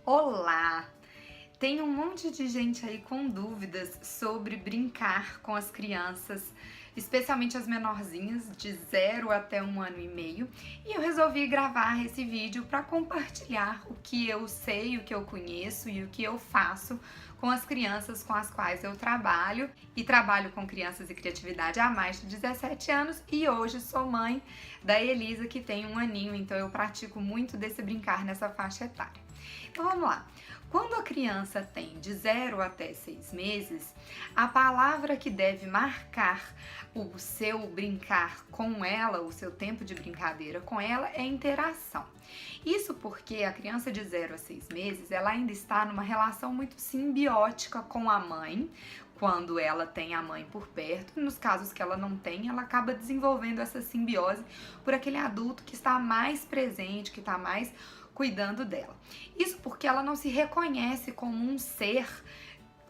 Olá! Tem um monte de gente aí com dúvidas sobre brincar com as crianças, especialmente as menorzinhas, de 0 até 1 ano e meio, e eu resolvi gravar esse vídeo para compartilhar o que eu sei, o que eu conheço e o que eu faço com as crianças com as quais eu trabalho, e trabalho com crianças e criatividade há mais de 17 anos, e hoje sou mãe da Elisa, que tem 1 aninho, então eu pratico muito desse brincar nessa faixa etária. Então vamos lá. Quando a criança tem de 0 até 6 meses, a palavra que deve marcar o seu brincar com ela, o seu tempo de brincadeira com ela, é interação. Isso porque a criança de 0 a 6 meses, ela ainda está numa relação muito simbiótica com a mãe, quando ela tem a mãe por perto. Nos casos que ela não tem, ela acaba desenvolvendo essa simbiose por aquele adulto que está mais presente, que está mais cuidando dela. Isso porque ela não se reconhece como um ser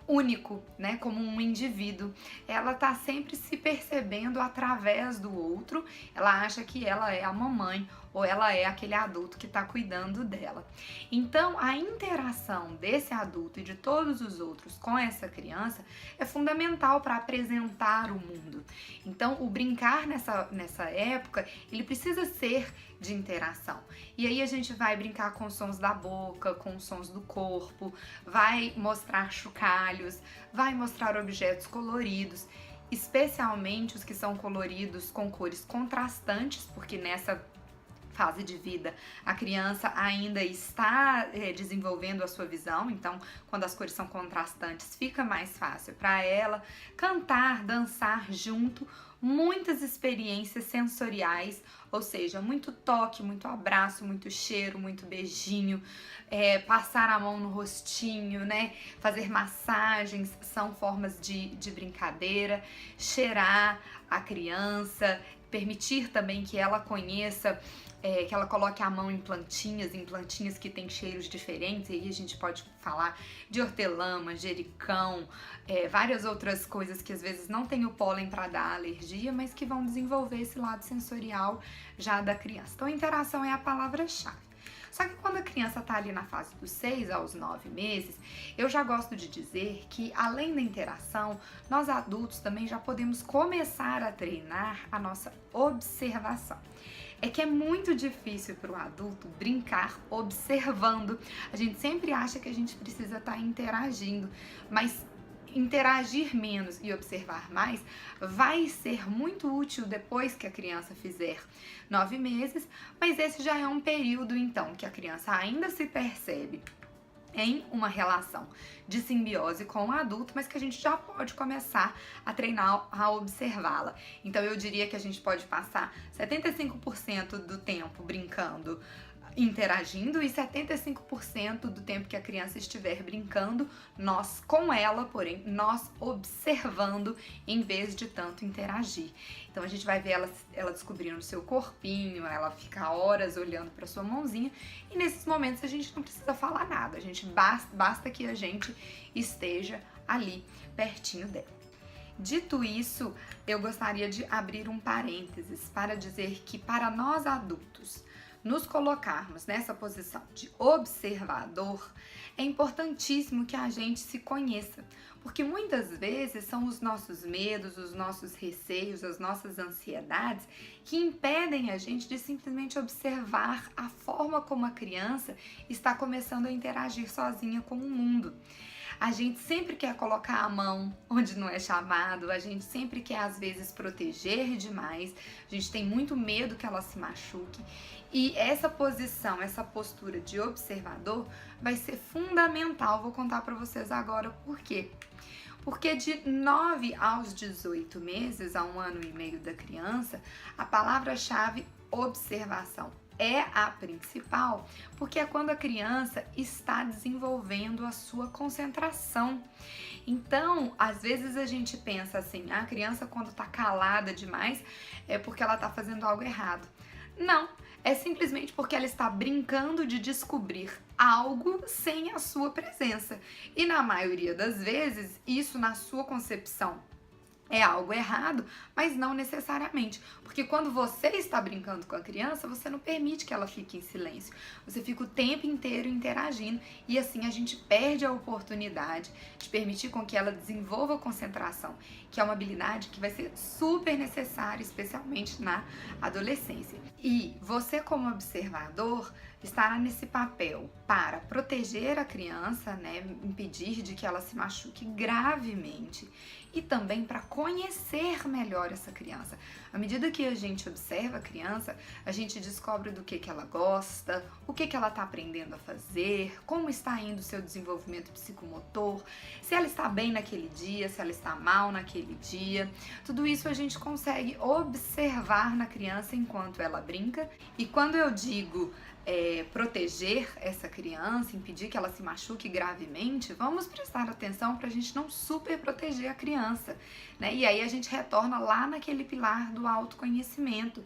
único, né, como um indivíduo. Ela tá sempre se percebendo através do outro. Ela acha que ela é a mamãe ou ela é aquele adulto que tá cuidando dela. Então, a interação desse adulto e de todos os outros com essa criança é fundamental para apresentar o mundo. Então, o brincar nessa época, ele precisa ser de interação. E aí a gente vai brincar com os sons da boca, com os sons do corpo, vai mostrar chocalhos, vai mostrar objetos coloridos, especialmente os que são coloridos com cores contrastantes, porque nessa fase de vida, a criança ainda está desenvolvendo a sua visão, então quando as cores são contrastantes fica mais fácil para ela cantar, dançar junto, muitas experiências sensoriais, ou seja, muito toque, muito abraço, muito cheiro, muito beijinho, passar a mão no rostinho, né? Fazer massagens são formas de brincadeira, cheirar a criança, permitir também que ela conheça, que ela coloque a mão em plantinhas que tem cheiros diferentes, e aí a gente pode falar de hortelã, manjericão, várias outras coisas que às vezes não tem o pólen para dar alergia, mas que vão desenvolver esse lado sensorial já da criança. Então, interação é a palavra-chave. Só que quando a criança está ali na fase dos 6 aos 9 meses, eu já gosto de dizer que, além da interação, nós adultos também já podemos começar a treinar a nossa observação. É que é muito difícil para o adulto brincar observando. A gente sempre acha que a gente precisa estar interagindo, mas interagir menos e observar mais vai ser muito útil depois que a criança fizer 9 meses, mas esse já é um período então que a criança ainda se percebe em uma relação de simbiose com o adulto, mas que a gente já pode começar a treinar a observá-la. Então eu diria que a gente pode passar 75% do tempo brincando, interagindo, e 75% do tempo que a criança estiver brincando, nós com ela, porém, nós observando em vez de tanto interagir. Então a gente vai ver ela descobrindo o seu corpinho, ela fica horas olhando para sua mãozinha, e nesses momentos a gente não precisa falar nada, a gente basta que a gente esteja ali pertinho dela. Dito isso, eu gostaria de abrir um parênteses para dizer que, para nós adultos nos colocarmos nessa posição de observador, é importantíssimo que a gente se conheça, porque muitas vezes são os nossos medos, os nossos receios, as nossas ansiedades que impedem a gente de simplesmente observar a forma como a criança está começando a interagir sozinha com o mundo. A gente sempre quer colocar a mão onde não é chamado, a gente sempre quer às vezes proteger demais, a gente tem muito medo que ela se machuque, e essa posição, essa postura de observador vai ser fundamental. Vou contar para vocês agora por quê. Porque de 9 aos 18 meses, a 1 ano e meio da criança, a palavra-chave observação é a principal, porque é quando a criança está desenvolvendo a sua concentração. Então, às vezes a gente pensa assim, a criança quando está calada demais é porque ela está fazendo algo errado. Não, é simplesmente porque ela está brincando de descobrir algo sem a sua presença. E na maioria das vezes, isso na sua concepção é algo errado, mas não necessariamente. Porque quando você está brincando com a criança, você não permite que ela fique em silêncio. Você fica o tempo inteiro interagindo e assim a gente perde a oportunidade de permitir com que ela desenvolva concentração, que é uma habilidade que vai ser super necessária, especialmente na adolescência. E você, como observador, estará nesse papel para proteger a criança, né, impedir de que ela se machuque gravemente e também para conhecer melhor essa criança. À medida que a gente observa a criança, a gente descobre do que ela gosta, o que ela está aprendendo a fazer, como está indo o seu desenvolvimento psicomotor, se ela está bem naquele dia, se ela está mal naquele dia. Tudo isso a gente consegue observar na criança enquanto ela brinca. E quando eu digo proteger essa criança, impedir que ela se machuque gravemente, vamos prestar atenção para a gente não super proteger a criança, né? E aí a gente retorna lá naquele pilar do autoconhecimento.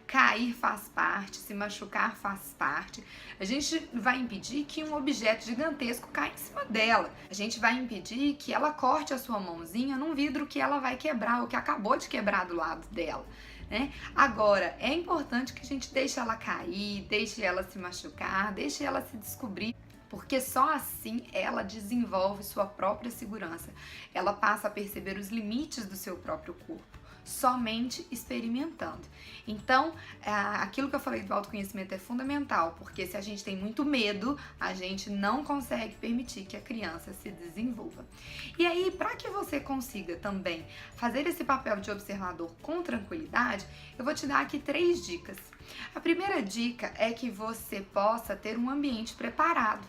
Cair faz parte, se machucar faz parte. A gente vai impedir que um objeto gigantesco caia em cima dela. A gente vai impedir que ela corte a sua mãozinha num vidro que ela vai quebrar ou que acabou de quebrar do lado dela. Né? Agora, é importante que a gente deixe ela cair, deixe ela se machucar, deixe ela se descobrir, porque só assim ela desenvolve sua própria segurança. Ela passa a perceber os limites do seu próprio corpo, somente experimentando. Então, aquilo que eu falei do autoconhecimento é fundamental, porque se a gente tem muito medo, a gente não consegue permitir que a criança se desenvolva. E aí, para que você consiga também fazer esse papel de observador com tranquilidade, eu vou te dar aqui 3 dicas. A primeira dica é que você possa ter um ambiente preparado.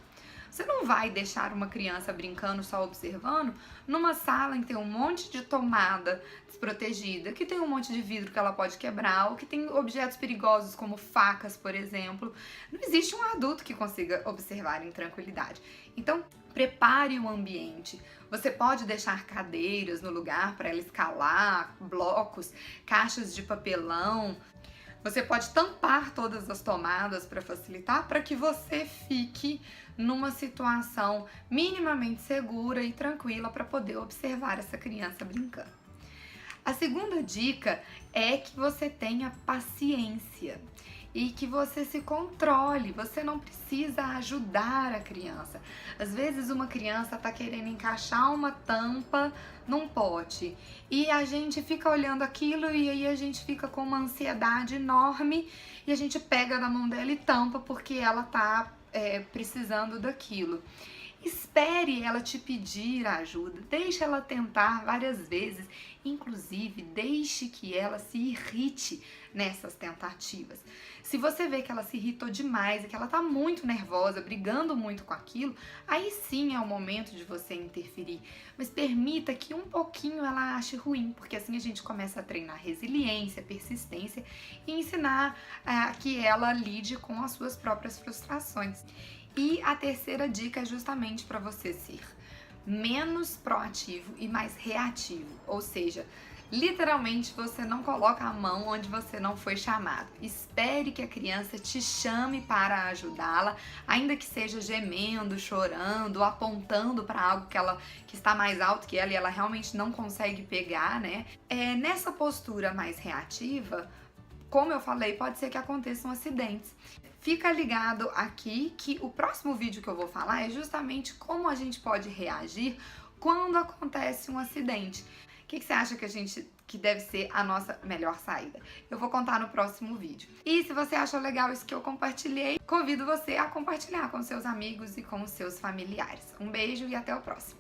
Você não vai deixar uma criança brincando só observando numa sala em que tem um monte de tomada desprotegida, que tem um monte de vidro que ela pode quebrar, ou que tem objetos perigosos como facas, por exemplo. Não existe um adulto que consiga observar em tranquilidade. Então, prepare o ambiente. Você pode deixar cadeiras no lugar para ela escalar, blocos, caixas de papelão. Você pode tampar todas as tomadas para facilitar, para que você fique numa situação minimamente segura e tranquila para poder observar essa criança brincando. A segunda dica é que você tenha paciência e que você se controle. Você não precisa ajudar a criança. Às vezes uma criança está querendo encaixar uma tampa num pote e a gente fica olhando aquilo e aí a gente fica com uma ansiedade enorme e a gente pega na mão dela e tampa porque ela está precisando daquilo. Espere ela te pedir ajuda, deixe ela tentar várias vezes, inclusive deixe que ela se irrite nessas tentativas. Se você vê que ela se irritou demais e que ela tá muito nervosa, brigando muito com aquilo, aí sim é o momento de você interferir. Mas permita que um pouquinho ela ache ruim, porque assim a gente começa a treinar resiliência, persistência e ensinar que ela lide com as suas próprias frustrações. E a terceira dica é justamente para você ser menos proativo e mais reativo, ou seja, literalmente você não coloca a mão onde você não foi chamado. Espere que a criança te chame para ajudá-la, ainda que seja gemendo, chorando, apontando para algo que está mais alto que ela e ela realmente não consegue pegar, né? Nessa postura mais reativa, como eu falei, pode ser que aconteçam acidentes. Fica ligado aqui que o próximo vídeo que eu vou falar é justamente como a gente pode reagir quando acontece um acidente. O que você acha que deve ser a nossa melhor saída? Eu vou contar no próximo vídeo. E se você achou legal isso que eu compartilhei, convido você a compartilhar com seus amigos e com seus familiares. Um beijo e até o próximo.